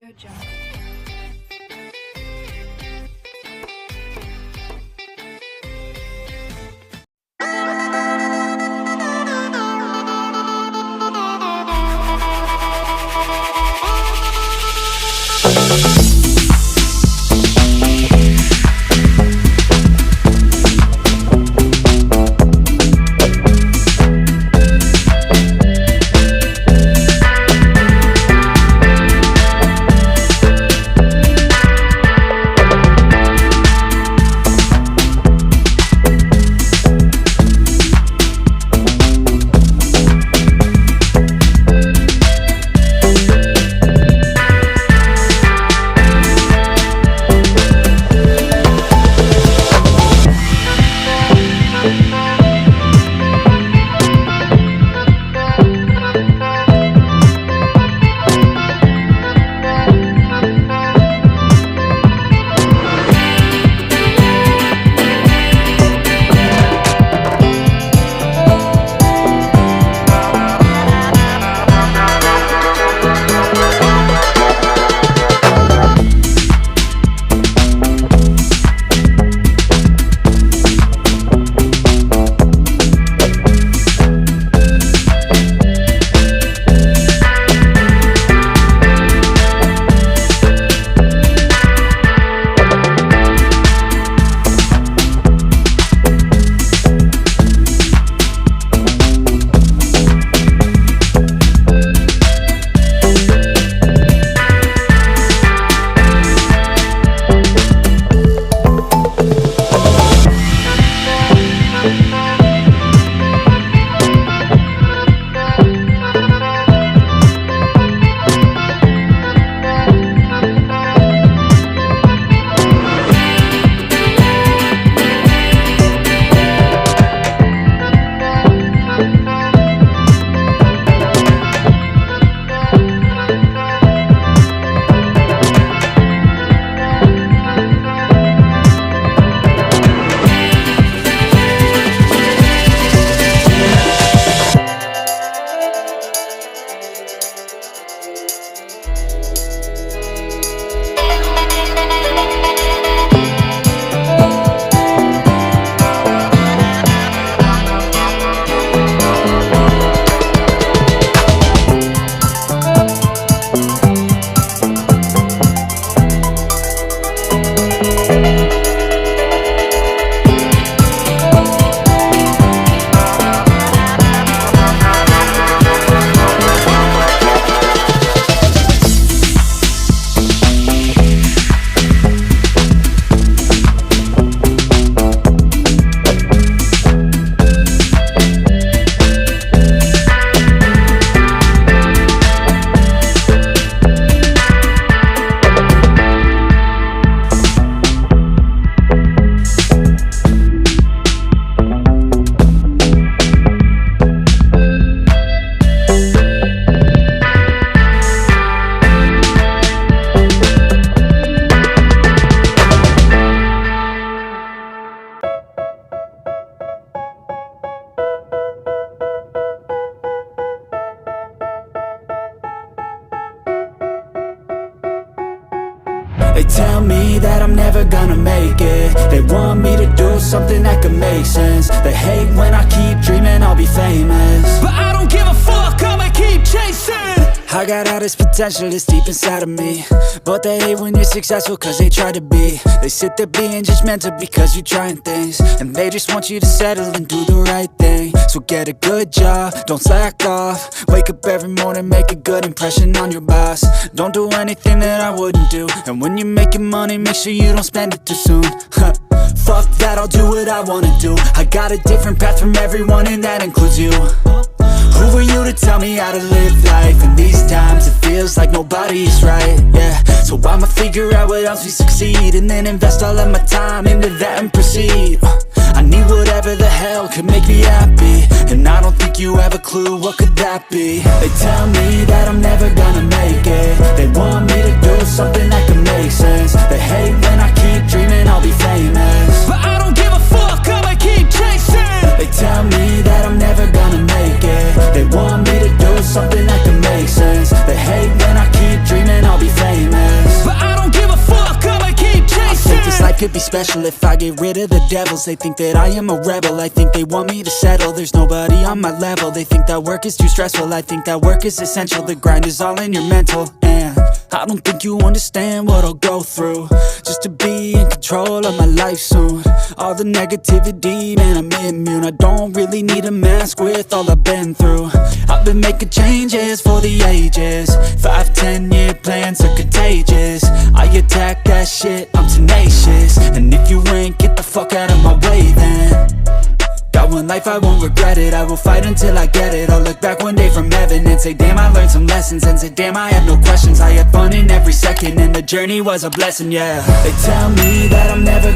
Good job. They tell me that I'm never gonna make it. They want me to do something that could make sense. They hate when I keep dreaming I'll be famous, but I don't give a fuck, I'ma keep chasing. I got all this potential that's deep inside of me, but they hate when you're successful cause they try to be. They sit there being judgmental because you're trying things, and they just want you to settle and do the right thing. So get a good job, don't slack off. Wake up every morning, make a good impression on your boss. Don't do anything that I wouldn't do, and when you're making money, make sure you don't spend it too soon. Fuck that, I'll do what I wanna do. I got a different path from everyone and that includes you. Who are you to tell me how to live life? In these times it feels like nobody's right, yeah. So I'ma figure out what else we succeed, and then invest all of my time into that and proceed. I need whatever the hell could make me happy, and I don't think you have a clue what could that be. They tell me that I'm never gonna make it. They want me to do something that can make sense. They hate when I keep dreaming I'll be famous, but I don't give a fuck, I'ma keep chasing. They tell me that I'm never gonna make it. They want me to do something that can make sense. They hate when I keep dreaming I'll be famous, could be special if I get rid of the devils. They think that I am a rebel, I think they want me to settle. There's nobody on my level, they think that work is too stressful. I think that work is essential, the grind is all in your mental. And I don't think you understand what I'll go through just to be in control of my life soon. All the negativity, man, I'm immune. I don't really need a mask with all I've been through. I've been making changes for the ages. 5-10 year plans are contagious. I attack that shit, I'm tenacious. And if you ain't, get the fuck out of my way then. Got one life, I won't regret it. I will fight until I get it. I'll look back one day from heaven and say, damn, I learned some lessons. And say, damn, I had no questions. I had fun in every second, and the journey was a blessing, yeah. They tell me that I'm never